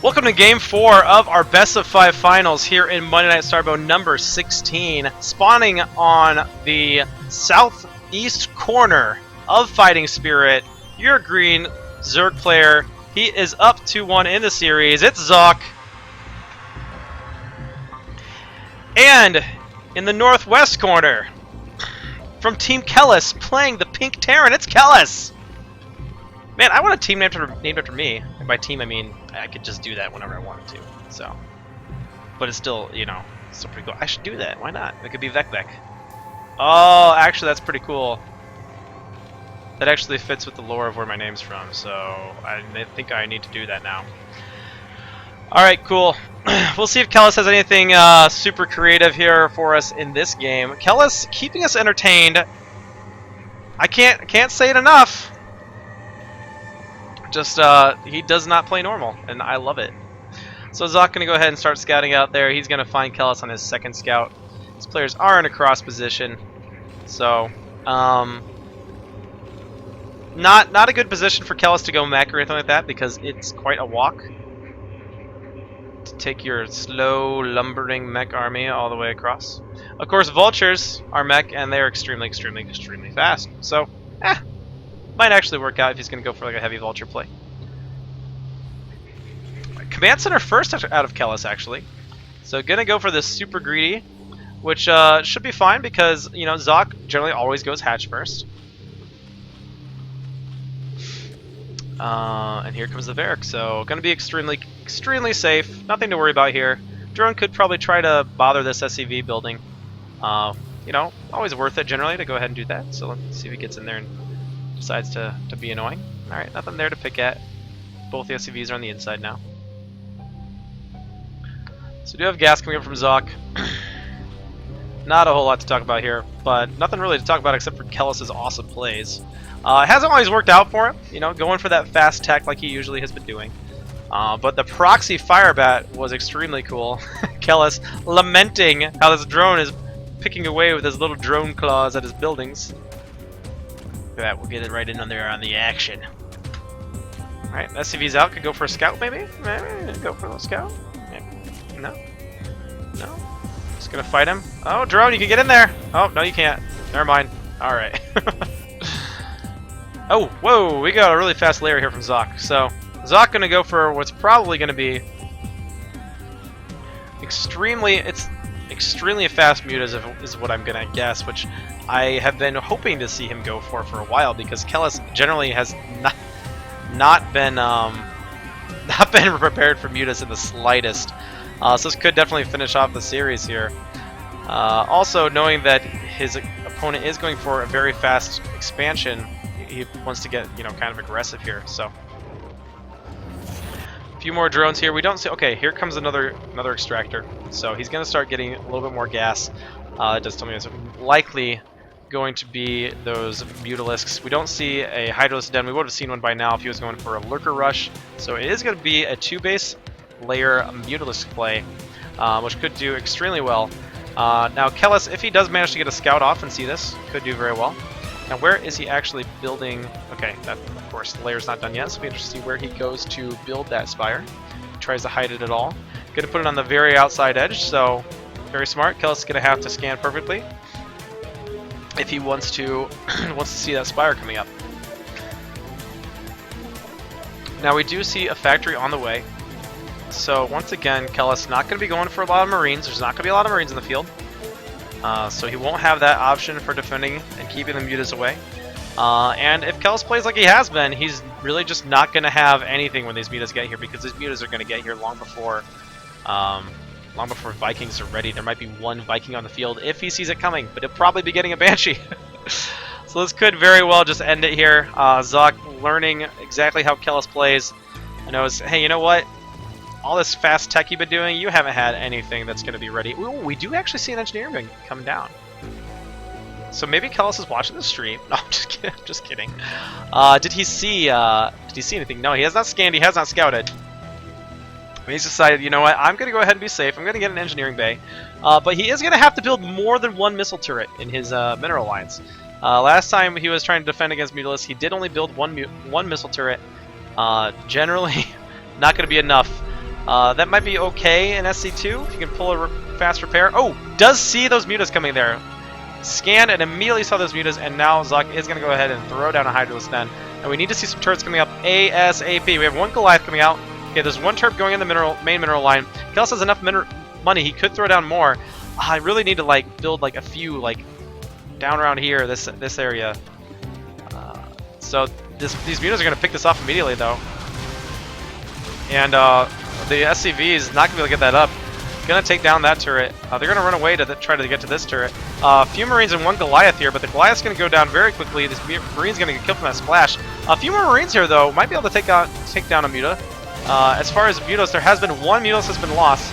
Welcome to Game 4 of our Best of 5 finals here in Monday Night Starbow number 16. Spawning on the southeast corner of Fighting Spirit, your green Zerg player. He is up 2-1 in the series. It's Zawk. And in the northwest corner, from Team Kellis, playing the Pink Terran, it's Kellis. Man, I want a team named after me. And by team, I mean I could just do that whenever I wanted to. So, but it's still, you know, still pretty cool. I should do that. Why not? It could be Vec. Oh, actually, that's pretty cool. That actually fits with the lore of where my name's from. So I think I need to do that now. All right, cool. We'll see if Kellis has anything super creative here for us in this game. Kellis keeping us entertained. I can't say it enough. Just, he does not play normal, and I love it. So Zawk going to go ahead and start scouting out there. He's going to find Kellis on his second scout. His players are in a cross position. So, not a good position for Kellis to go mech or anything like that, because it's quite a walk to take your slow, lumbering mech army all the way across. Of course, vultures are mech, and they're extremely, extremely, extremely fast. So, might actually work out if he's going to go for like a heavy vulture play. Command center first out of Kellis, actually. So going to go for this super greedy, which should be fine because, you know, Zawk generally always goes hatch first. And here comes the Varric, so going to be extremely safe. Nothing to worry about here. Drone could probably try to bother this SCV building. You know, always worth it generally to go ahead and do that. So let's see if he gets in there and decides to be annoying. Alright, nothing there to pick at. Both the SCVs are on the inside now. So we do have gas coming up from Zawk. Not a whole lot to talk about here, but nothing really to talk about except for Kellis' awesome plays. It hasn't always worked out for him, you know, going for that fast tech like he usually has been doing. But the proxy firebat was extremely cool. Kellis lamenting how this drone is picking away with his little drone claws at his buildings. That we'll get it right in on there on the action. Alright, SCV's out. Could go for a scout, maybe? Maybe go for a little scout? Maybe. No? No? Just gonna fight him. Oh, drone, you can get in there! Oh, no, you can't. Never mind. Alright. Oh, whoa, we got a really fast layer here from Zawk. So, Zawk gonna go for what's probably gonna be extremely fast mute is what I'm gonna guess, which I have been hoping to see him go for a while because Kellis generally has not been prepared for mutas in the slightest. So this could definitely finish off the series here. Also, knowing that his opponent is going for a very fast expansion, he wants to get, you know, kind of aggressive here. So a few more drones here. We don't see. Okay, here comes another extractor. So he's going to start getting a little bit more gas. It does tell me it's likely going to be those Mutalisks. We don't see a Hydros Den. We would have seen one by now if he was going for a Lurker Rush. So it is going to be a 2-base layer Mutalisk play, which could do extremely well. Now Kellis, if he does manage to get a scout off and see this, could do very well. Now where is he actually building? Okay, that of course the layer's not done yet, so it'll be interesting to see where he goes to build that spire. He tries to hide it at all. Going to put it on the very outside edge, so very smart. Kellis is going to have to scan perfectly if he wants to see that spire coming up. Now we do see a factory on the way. So once again, Kellis not going to be going for a lot of Marines. There's not going to be a lot of Marines in the field. So he won't have that option for defending and keeping the mutas away. And if Kellis plays like he has been, he's really just not going to have anything when these mutas get here, because these mutas are going to get here long before Vikings are ready. There might be one Viking on the field if he sees it coming, but he'll probably be getting a Banshee. So this could very well just end it here. Zawk learning exactly how Kellis plays. I know, hey, you know what? All this fast tech you've been doing, you haven't had anything that's going to be ready. Ooh, we do actually see an engineering wing come down. So maybe Kellis is watching the stream. No, I'm just kidding. I'm just kidding. Did he see anything? No, he has not scanned. He has not scouted. He's decided, you know what? I'm going to go ahead and be safe. I'm going to get an engineering bay. But he is going to have to build more than one missile turret in his mineral lines. Last time he was trying to defend against Mutalisks, he did only build one missile turret. Generally, not going to be enough. That might be okay in SC2 if you can pull a fast repair. Oh, does see those mutas coming there. Scanned and immediately saw those mutas, and now Zawk is going to go ahead and throw down a Hydralisk then. And we need to see some turrets coming up ASAP. We have one Goliath coming out. Okay, there's one turret going in the main mineral line. Kellis has enough money. He could throw down more. I really need to like build like a few like down around here, this area. So these mutas are going to pick this off immediately though. And the SCV is not going to be able to get that up. Going to take down that turret. They're going to run away to try to get to this turret. A few Marines and one Goliath here, but the Goliath's going to go down very quickly. This Marine's going to get killed from that splash. A few more Marines here though might be able to take down a muta. As far as mutas, there has been one mutas that's been lost.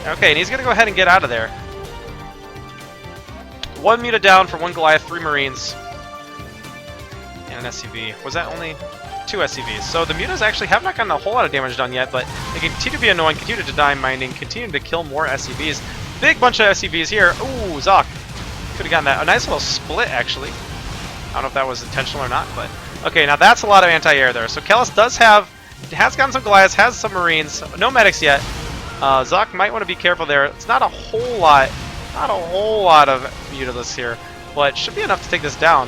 Okay, and he's going to go ahead and get out of there. One muta down for one Goliath, 3 Marines, and an SCV. Was that only 2 SCVs? So the mutas actually have not gotten a whole lot of damage done yet, but they continue to be annoying, continue to deny mining, continue to kill more SCVs. Big bunch of SCVs here. Ooh, Zawk could have gotten that. A nice little split, actually. I don't know if that was intentional or not, but okay. Now that's a lot of anti-air there. So Kellis has gotten some Goliaths, has some Marines, no medics yet. Zawk might want to be careful there. It's not a whole lot of mutalisks here, but should be enough to take this down.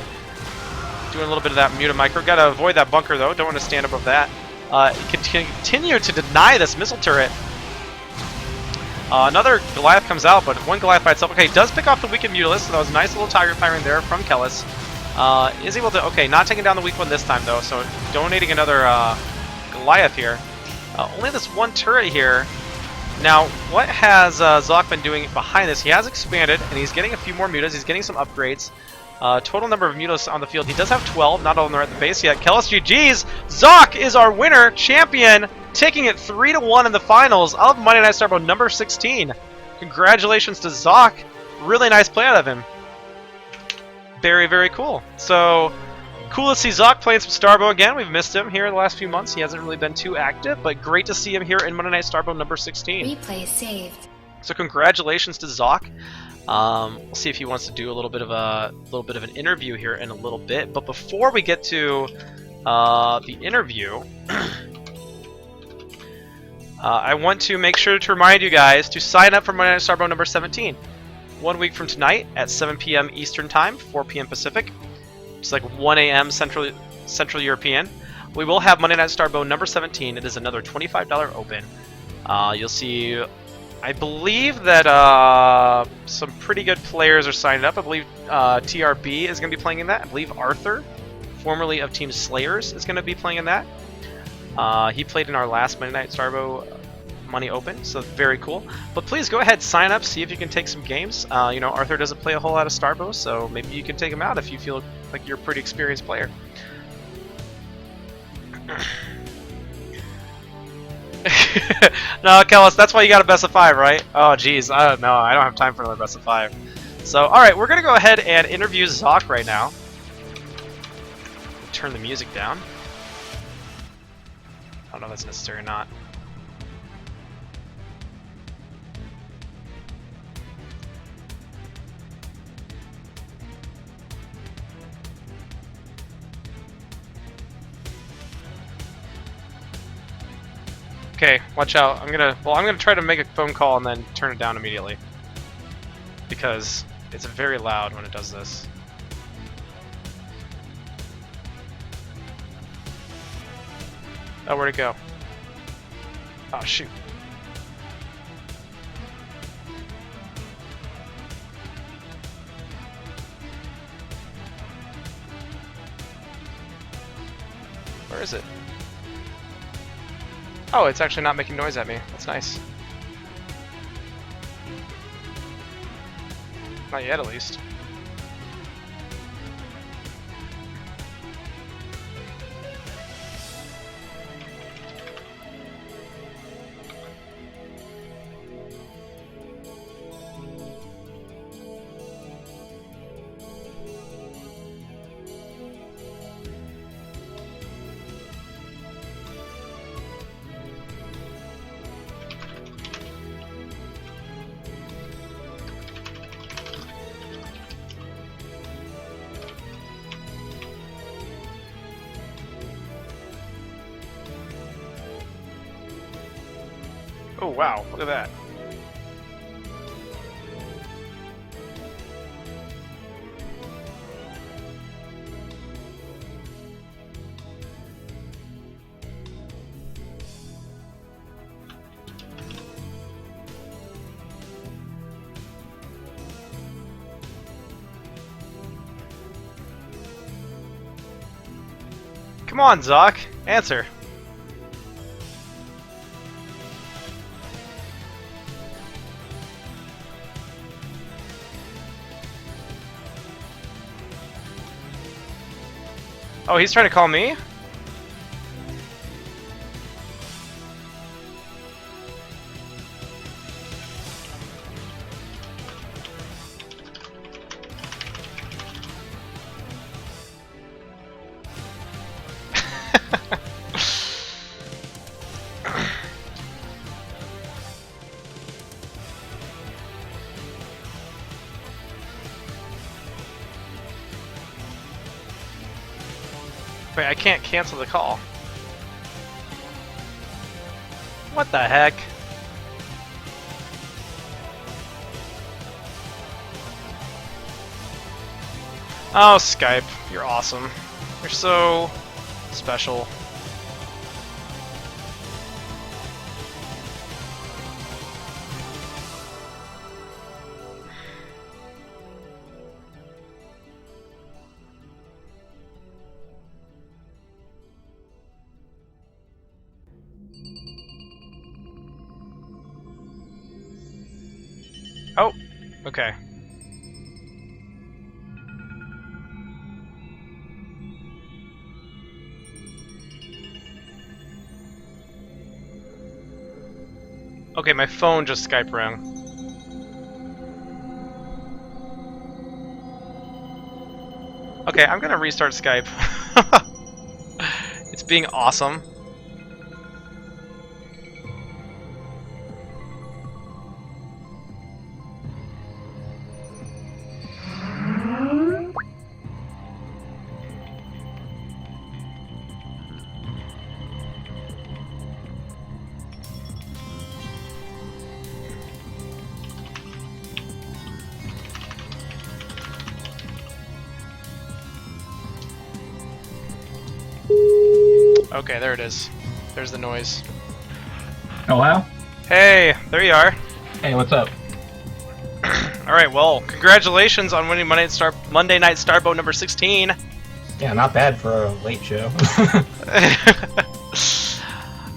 Doing a little bit of that muta micro. Gotta avoid that bunker though. Don't want to stand above that. Continue to deny this missile turret. Another Goliath comes out, but one Goliath by itself. Okay, does pick off the weakened mutalist. So that was a nice little tiger firing there from Kellis. Is able to. Okay, not taking down the weak one this time though. So donating another Goliath here. Only this one turret here. Now, what has Zawk been doing behind this? He has expanded, and he's getting a few more mutas. He's getting some upgrades. Total number of mutas on the field. He does have 12. Not all of them are at the base yet. Kellis GG's. Zawk is our winner, champion, taking it 3-1 in the finals of Monday Night Starbow number 16. Congratulations to Zawk. Really nice play out of him. Very, very cool. So, cool to see Zawk playing some Starbow again. We've missed him here in the last few months. He hasn't really been too active, but great to see him here in Monday Night Starbow number 16. Replay saved. So congratulations to Zawk. We'll see if he wants to do a little bit of an interview here in a little bit. But before we get to the interview, I want to make sure to remind you guys to sign up for Monday Night Starbow number 17. 1 week from tonight at 7 p.m. Eastern Time, 4 p.m. Pacific. It's like 1 a.m. Central European. We will have Monday Night Starbow number 17. It is another $25 open. You'll see, I believe that some pretty good players are signed up. I believe TRB is going to be playing in that. I believe Arthur, formerly of Team Slayers, is going to be playing in that. He played in our last Monday Night Starbow Money Open, so very cool. But please go ahead, sign up, see if you can take some games. You know, Arthur doesn't play a whole lot of Starbow, so maybe you can take him out if you feel like you're a pretty experienced player. No, Kellis, that's why you got a best of 5, right? Oh, geez, I don't know. I don't have time for another best of 5. So, all right, we're gonna go ahead and interview Zawk right now. Turn the music down. I don't know if that's necessary or not. Okay, watch out. I'm gonna try to make a phone call and then turn it down immediately. Because it's very loud when it does this. Oh, where'd it go? Oh, shoot. Where is it? Oh, it's actually not making noise at me. That's nice. Not yet, at least. Oh wow, look at that. Come on, Zawk, answer. Oh, he's trying to call me? Wait, I can't cancel the call. What the heck? Oh, Skype, you're awesome. You're so special. Oh, okay. Okay, my phone just Skype rang. Okay, I'm gonna restart Skype. It's being awesome. Okay, there it is. There's the noise. Hello? Hey, there you are. Hey, what's up? Alright, well, congratulations on winning Monday Night Starboat number 16. Yeah, not bad for a late show.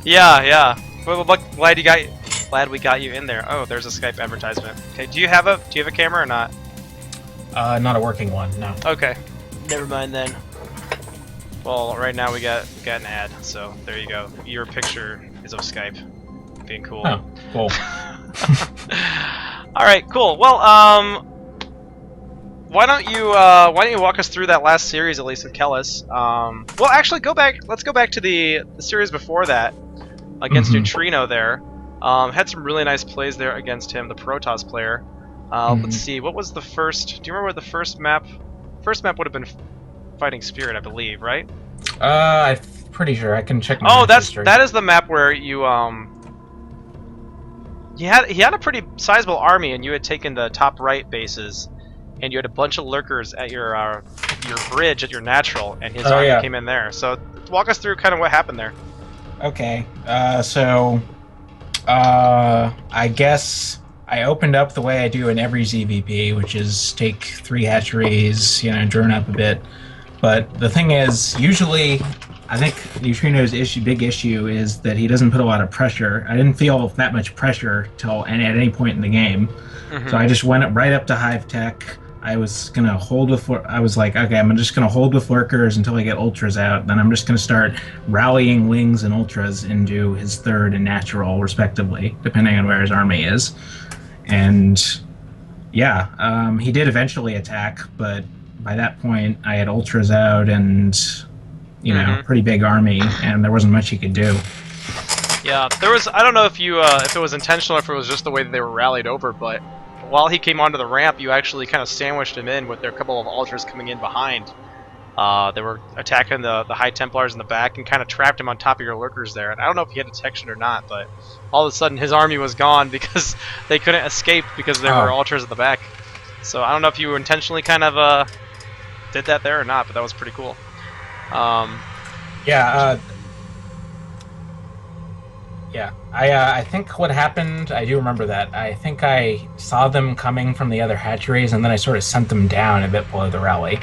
Yeah. Well, glad we got you in there. Oh, there's a Skype advertisement. Okay, do you have a camera or not? Not a working one, no. Okay. Never mind then. Well, right now we got an ad, so there you go. Your picture is of Skype. Being cool. Oh, cool. Alright, cool. Well, why don't you walk us through that last series at least with Kellis? Well, actually, let's go back to the series before that against Neutrino there. Had some really nice plays there against him, the Protoss player. Let's see, what was the first? Do you remember what the first map? First map would have been Fighting Spirit, I believe, right? I'm pretty sure. I can check my history. that is the map where you he had a pretty sizable army, and you had taken the top right bases, and you had a bunch of lurkers at your bridge at your natural, and his army came in there. So walk us through kind of what happened there. Okay, I guess I opened up the way I do in every ZVP, which is take 3 hatcheries, drone up a bit. But the thing is, usually, I think Neutrino's big issue is that he doesn't put a lot of pressure. I didn't feel that much pressure at any point in the game. So I just went right up to Hive Tech. I was gonna hold with. I was like, okay, I'm just gonna hold with lurkers until I get ultras out. Then I'm just gonna start rallying wings and ultras into his third and natural, respectively, depending on where his army is. And yeah, he did eventually attack, but by that point, I had ultras out and, pretty big army, and there wasn't much he could do. Yeah, there was. I don't know if it was intentional or if it was just the way that they were rallied over, but while he came onto the ramp, you actually kind of sandwiched him in with their couple of ultras coming in behind, They were attacking the High Templars in the back and kind of trapped him on top of your lurkers there. And I don't know if he had detection or not, but all of a sudden his army was gone because they couldn't escape because there were ultras at the back. So I don't know if you intentionally kind of did that there or not, but that was pretty cool. Yeah. I think what happened, I do remember that. I think I saw them coming from the other hatcheries, and then I sort of sent them down a bit below the rally.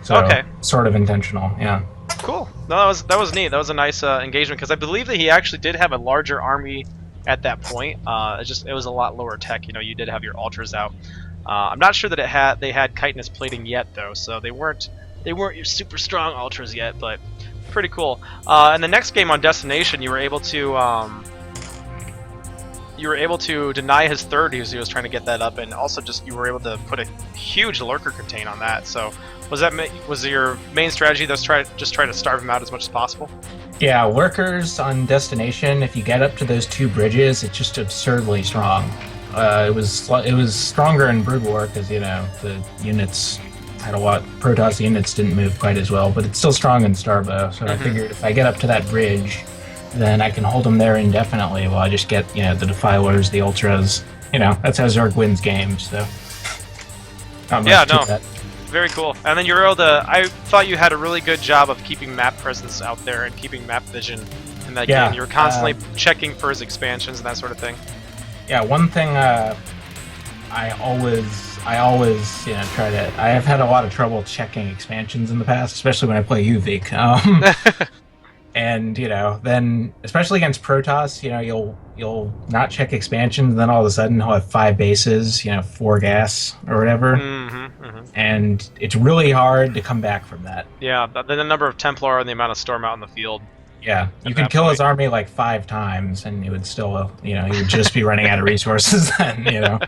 So, okay. Sort of intentional, yeah. Cool. No, that was neat. That was a nice engagement, because I believe that he actually did have a larger army at that point. It was a lot lower tech. You know, you did have your ultras out. I'm not sure that they had chitinous plating yet, though, so they weren't your super strong ultras yet, but pretty cool. In the next game on Destination, you were able to deny his third as he was trying to get that up, and also you were able to put a huge lurker contain on that. So was your main strategy just try to starve him out as much as possible? Yeah, lurkers on Destination, if you get up to those two bridges, it's just absurdly strong. It was stronger in Brood War because, you know, the units had a lot. Protoss units didn't move quite as well, but it's still strong in Starbow. So I figured if I get up to that bridge, then I can hold them there indefinitely while I just get, you know, the Defilers, the Ultras. You know, that's how Zerg wins games. So very cool. And then you were able to. I thought you had a really good job of keeping map presence out there and keeping map vision in that game. You were constantly checking for his expansions and that sort of thing. Yeah, one thing I always, you know, try to. I have had a lot of trouble checking expansions in the past, especially when I play UVic. And, you know, then especially against Protoss, you know, you'll not check expansions, and then all of a sudden he'll have 5 bases, you know, 4 gas or whatever, and it's really hard to come back from that. Yeah, the number of Templar and the amount of storm out in the field. Yeah, you could kill his army like 5 times, and he would still, you know, he would just be running out of resources then, you know.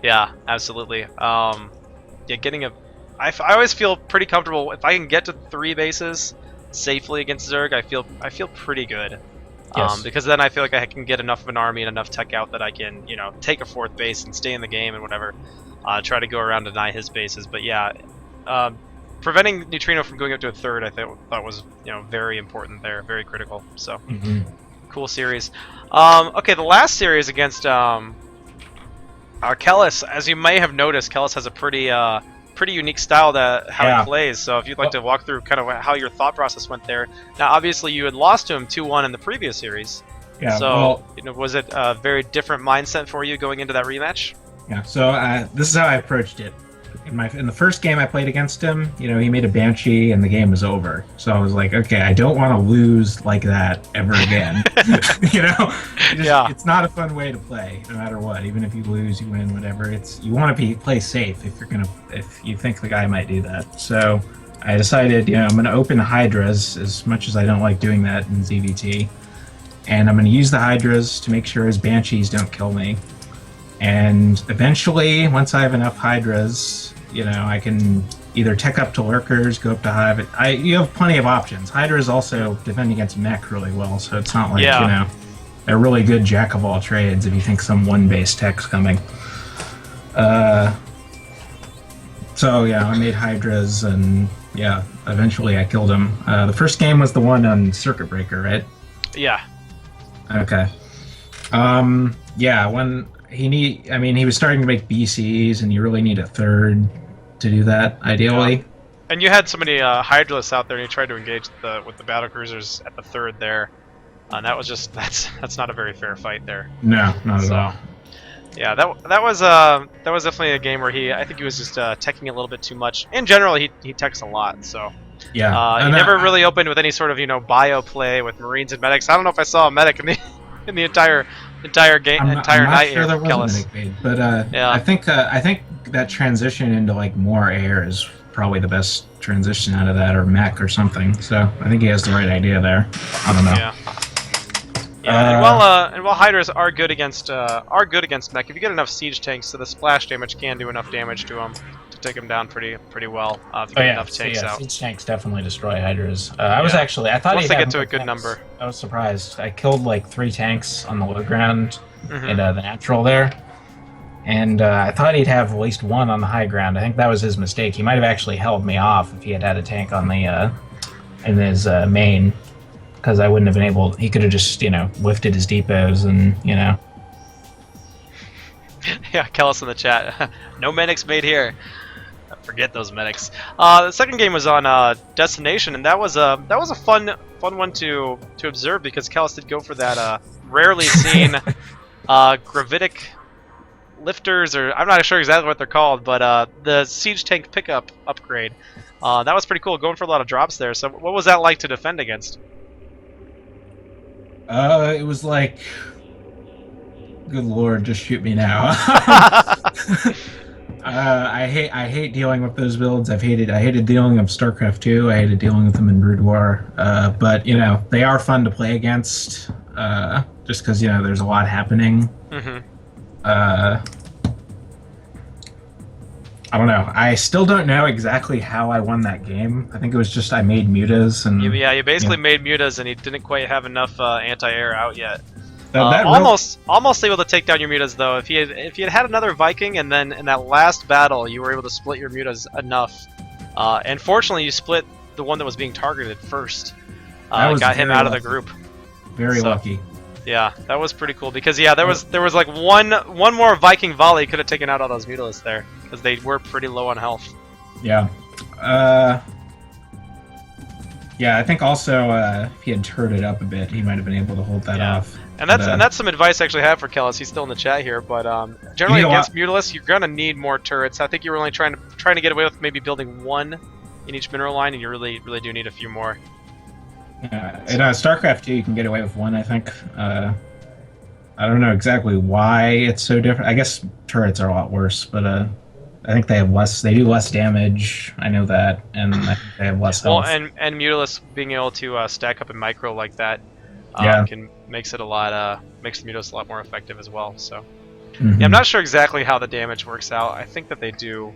Yeah, absolutely. I always feel pretty comfortable if I can get to 3 bases safely against Zerg. I feel pretty good. Yes. Because then I feel like I can get enough of an army and enough tech out that I can, you know, take a 4th base and stay in the game and whatever. Try to go around and deny his bases. But yeah, preventing Neutrino from going up to a 3rd, I thought was, you know, very important there, very critical. So cool series. Okay, the last series against Kellis, as you may have noticed, Kellis has a pretty unique style to how he plays. So if you'd like to walk through kind of how your thought process went there. Now, obviously, you had lost to him 2-1 in the previous series. Yeah. So, you know, was it a very different mindset for you going into that rematch? Yeah. So this is how I approached it. In the first game I played against him, you know, he made a Banshee and the game was over. So I was like, okay, I don't want to lose like that ever again. You know, it's not a fun way to play, no matter what. Even if you lose, you win, whatever. You want to play safe if you think the guy might do that. So I decided, you know, I'm going to open Hydras as much as I don't like doing that in ZVT, and I'm going to use the Hydras to make sure his Banshees don't kill me. And eventually, once I have enough Hydras, you know, I can either tech up to Lurkers, go up to Hive. You have plenty of options. Hydras also defend against mech really well, so it's not like, you know, they're really good jack of all trades if you think some one-base tech's coming. So, yeah, I made Hydras, and, yeah, eventually I killed him. The first game was the one on Circuit Breaker, right? Yeah. Okay. Yeah, when... he was starting to make BCs, and you really need a 3rd to do that, ideally. Yeah. And you had so many Hydralists out there, and you tried to engage with the battle cruisers at the 3rd there. And that was just that's not a very fair fight there. No, not at all. Yeah, that was definitely a game where I think he was just teching a little bit too much. In general, he techs a lot, so yeah. He never really opened with any sort of, you know, bio play with Marines and medics. I don't know if I saw a medic in the entire game, I'm night not here. Sure there was a medic made, but I think that transition into like more air is probably the best transition out of that, or mech or something. So I think he has the right idea there. I don't know. Yeah. Yeah, and while Hydras are good against mech, if you get enough siege tanks, so the splash damage can do enough damage to them to take them down pretty well. If you get enough tanks out. Siege tanks definitely destroy Hydras. I thought once they get to a good number. I was surprised. I killed like 3 tanks on the low ground in the natural there, And I thought he'd have at least one on the high ground. I think that was his mistake. He might have actually held me off if he had had a tank on the in his main, because I wouldn't have been able. He could have just lifted his depots and Yeah, Kellis in the chat. No medics made here. Forget those medics. The second game was on Destination, and that was a fun one to observe because Kellis did go for that rarely seen gravitic lifters, or I'm not sure exactly what they're called, but the siege tank pickup upgrade. That was pretty cool, going for a lot of drops there. So what was that like to defend against? It was like, good lord, just shoot me now. I hate dealing with those builds. I hated dealing with StarCraft 2. I hated dealing with them in Brood War. But they are fun to play against. Just because there's a lot happening. Mm-hmm. I don't know. I still don't know exactly how I won that game. I think it was just I made mutas and you basically made mutas and he didn't quite have enough anti-air out yet. Almost able to take down your mutas though. If you had another Viking and then in that last battle you were able to split your mutas enough, and fortunately you split the one that was being targeted first. Got him out of the group. Very lucky. Yeah, that was pretty cool because there was like one more Viking volley could have taken out all those mutalisks there because they were pretty low on health. Yeah. Yeah, I think also if he had turreted up a bit, he might have been able to hold that off. And that's some advice I actually have for Kellis. He's still in the chat here, but generally against mutalisks, you're gonna need more turrets. I think you were only trying to get away with maybe building one in each mineral line, and you really do need a few more. Yeah, in StarCraft 2, you can get away with one, I think. I don't know exactly why it's so different. I guess turrets are a lot worse, but I think they have less. They do less damage. I know that, and I think they have less health. Well, and mutalisks being able to stack up in micro like that makes it makes the mutalisks a lot more effective as well. So yeah, I'm not sure exactly how the damage works out. I think that they do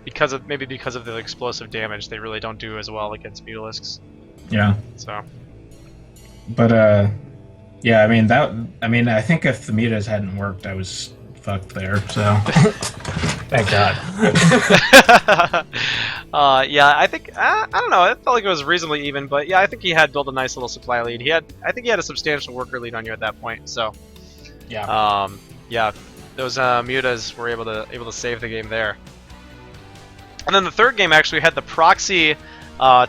because of the explosive damage. They really don't do as well against mutalisks. Yeah. So. But yeah, I mean, I think if the mutas hadn't worked, I was fucked there. So. Thank God. Yeah, I think I don't know. It felt like it was reasonably even, but yeah, I think he had built a nice little supply lead. I think he had a substantial worker lead on you at that point. So. Yeah. Yeah, those mutas were able to save the game there. And then the third game actually had the proxy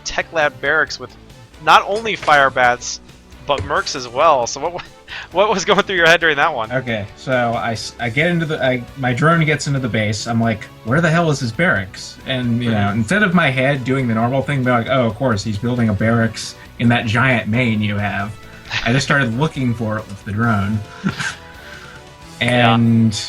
Tech Lab barracks with not only fire bats but mercs as well. So what was going through your head during that one? Okay, so I get into my drone gets into the base. I'm like, where the hell is his barracks? And instead of my head doing the normal thing, be like, oh, of course he's building a barracks in that giant main you have. I just started looking for it with the drone, and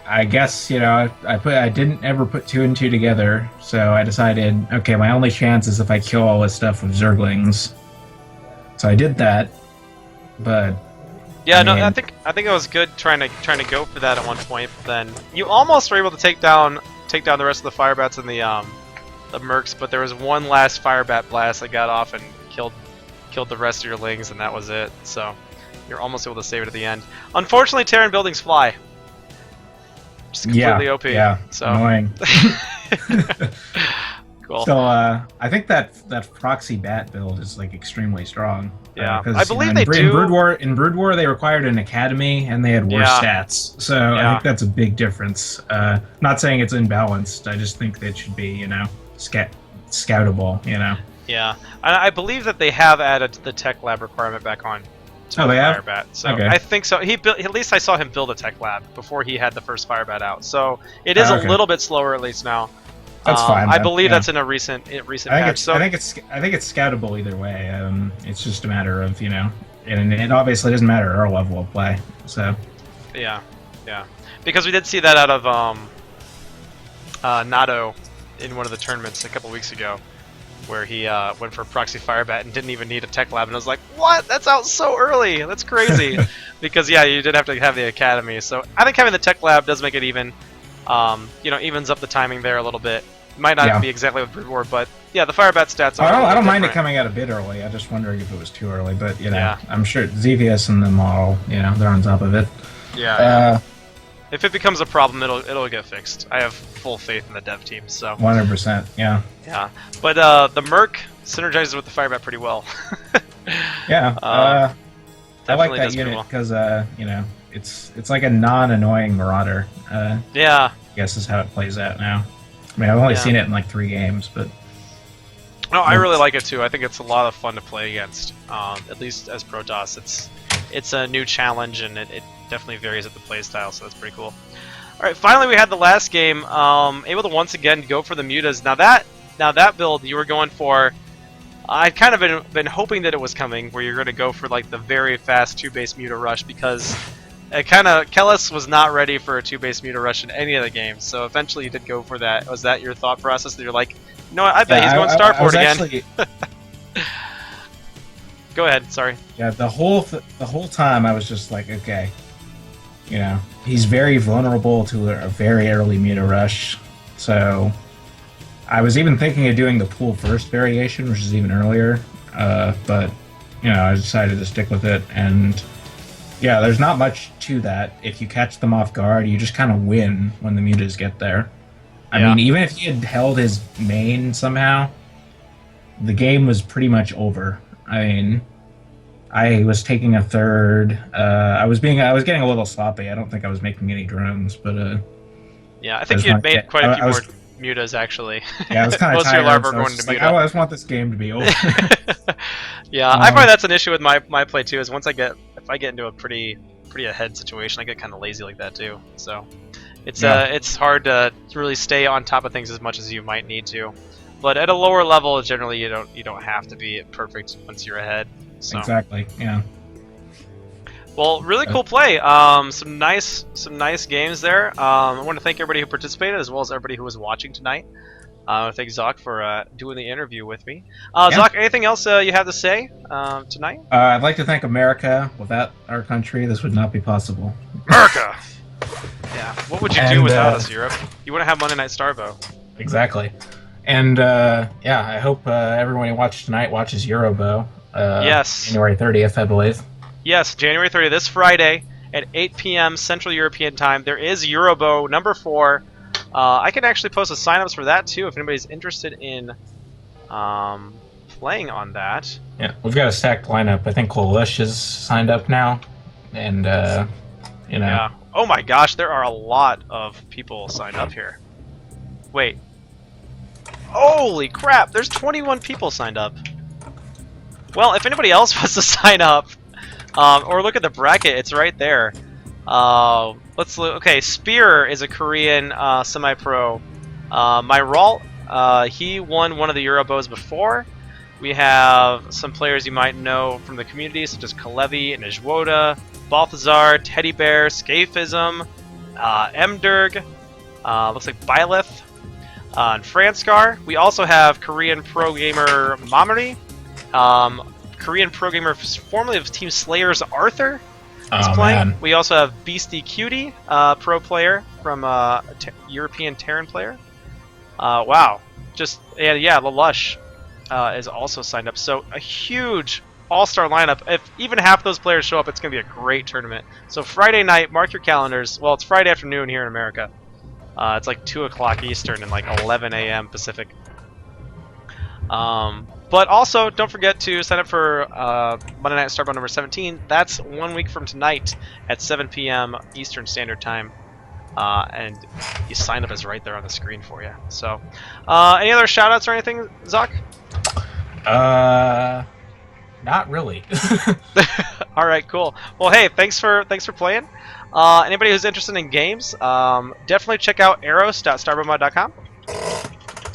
I guess I didn't ever put two and two together, so I decided, okay, my only chance is if I kill all this stuff with Zerglings. So I did that, but yeah, no, I think it was good trying to go for that at one point. But then you almost were able to take down the rest of the fire bats and the mercs, but there was one last fire bat blast that got off and killed the rest of your lings, and that was it. So you're almost able to save it at the end. Unfortunately, Terran buildings fly. Just completely OP. Yeah, so annoying. Cool. So I think that proxy bat build is like extremely strong. Yeah, I believe they do. In Brood War, they required an academy and they had worse stats. So I think that's a big difference. Not saying it's imbalanced. I just think that it should be scoutable. Yeah, I believe that they have added the tech lab requirement back on. Oh, they have? Firebat. So okay. I think so. He built. At least I saw him build a tech lab before he had the first Firebat out. So it is a little bit slower at least now. That's fine. I believe that's in a recent patch. I think it's scoutable either way. It's just a matter of and it obviously doesn't matter our level of play. So yeah, because we did see that out of Nato in one of the tournaments a couple weeks ago, where he went for proxy Firebat and didn't even need a tech lab, and I was like, what? That's out so early. That's crazy. Because you did have to have the academy. So I think having the tech lab does make it even. Evens up the timing there a little bit. Might not be exactly with Brood War, but yeah, the Firebat stats are I don't mind it coming out a bit early. I'm just wondering if it was too early, but I'm sure Xevious and them all, they're on top of it. Yeah. If it becomes a problem, it'll get fixed. I have full faith in the dev team. So 100%. Yeah. yeah, but the Merc synergizes with the Firebat pretty well. Yeah. I like that does pretty unit well. because you know, it's like a non-annoying Marauder. Yeah. I guess is how it plays out now. I mean, I've only Yeah. seen it in like 3 games, but No, I really like it too. I think it's a lot of fun to play against. At least as Protoss, it's a new challenge, and it definitely varies at the playstyle, so that's pretty cool. All right, finally we had the last game. Able to once again go for the mutas. Now that build you were going for, I'd kind of been hoping that it was coming, where you're going to go for like the very fast 2-base muta rush, because it kind of Kellis was not ready for a 2-base muta rush in any of the games. So eventually you did go for that. Was that your thought process? That you're like, you know what, I bet he's going Starport again. Actually, Go ahead. Sorry. yeah, the whole time I was just like, okay, you know, he's very vulnerable to a very early muta rush. So I was even thinking of doing the pool first variation, which is even earlier. But you know, I decided to stick with it, and yeah, there's not much to that. If you catch them off guard, you just kind of win when the mutas get there. I mean, even if he had held his main somehow, the game was pretty much over. I mean, I was taking a third. I was getting a little sloppy. I don't think I was making any drones, but yeah, I think you had made quite a few more mutas actually. Yeah, I was kind of Most tired. of your larvae So are going I was to just like, muta. I just want this game to be over. Yeah, I find that's an issue with my play too. Is if I get into a pretty ahead situation, I get kind of lazy like that too. So it's hard to really stay on top of things as much as you might need to. But at a lower level, generally you don't have to be perfect once you're ahead. So. Exactly. Yeah. Well, really cool play. Some nice games there. I want to thank everybody who participated, as well as everybody who was watching tonight. I want to thank Zawk for doing the interview with me. Zawk, anything else you have to say tonight? I'd like to thank America. Without our country, this would not be possible. America! Yeah, what would you do without us, Europe? You wouldn't have Monday Night Starvo. Exactly. And yeah, I hope everyone who watched tonight watches Eurobo. Yes. January 30th, I believe. Yes, January 30th, this Friday at 8 p.m. Central European Time. There is Eurobo number 4. I can actually post the signups for that too if anybody's interested in playing on that. Yeah, we've got a stacked lineup. I think Kellis is signed up now, and you know. Yeah. Oh my gosh, there are a lot of people signed up here. Wait. Holy crap! There's 21 people signed up. Well, if anybody else wants to sign up, or look at the bracket, it's right there. Let's look. Okay, Spear is a Korean semi-pro. Myralt, he won one of the Eurobos before. We have some players you might know from the community, such as Kalevi and Ijwoda, Balthazar, Teddy Bear, Scaphism, Mderg, looks like Byleth, and Franskar. We also have Korean pro gamer Mamori, Korean pro gamer formerly of Team Slayers Arthur is playing. Man. We also have Beastie Cutie, pro player from European Terran player. Wow, yeah, Lelouch is also signed up. So a huge all-star lineup. If even half those players show up, it's going to be a great tournament. So Friday night, mark your calendars. Well, it's Friday afternoon here in America. It's like 2 o'clock Eastern and like 11 a.m. Pacific. But also, don't forget to sign up for Monday Night Starbound number 17. That's 1 week from tonight at 7 p.m. Eastern Standard Time. And you sign up is right there on the screen for you. So, any other shout-outs or anything, Zawk? Not really. All right, cool. Well, hey, thanks for playing. Anybody who's interested in games, definitely check out eros.starboundmod.com.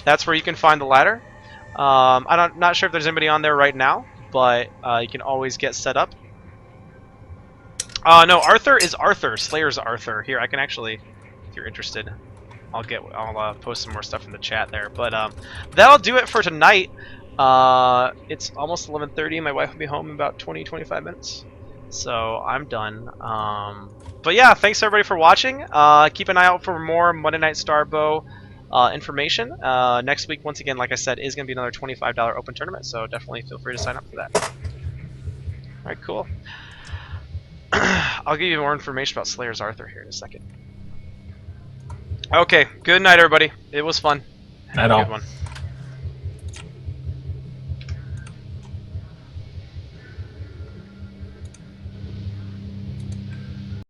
That's where you can find the ladder. I'm not sure if there's anybody on there right now, but you can always get set up. No, Arthur is Arthur. Slayer's Arthur. Here, I can actually, if you're interested, I'll post some more stuff in the chat there. But that'll do it for tonight. It's almost 11:30. My wife will be home in about 20-25 minutes, so I'm done. But yeah, thanks everybody for watching. Keep an eye out for more Monday Night Starbow information. Next week, once again, like I said, is going to be another $25 open tournament, so definitely feel free to sign up for that. Alright, cool. I'll give you more information about Slayer's Arthur here in a second. Okay, good night, everybody. It was fun. Have At a all. good one.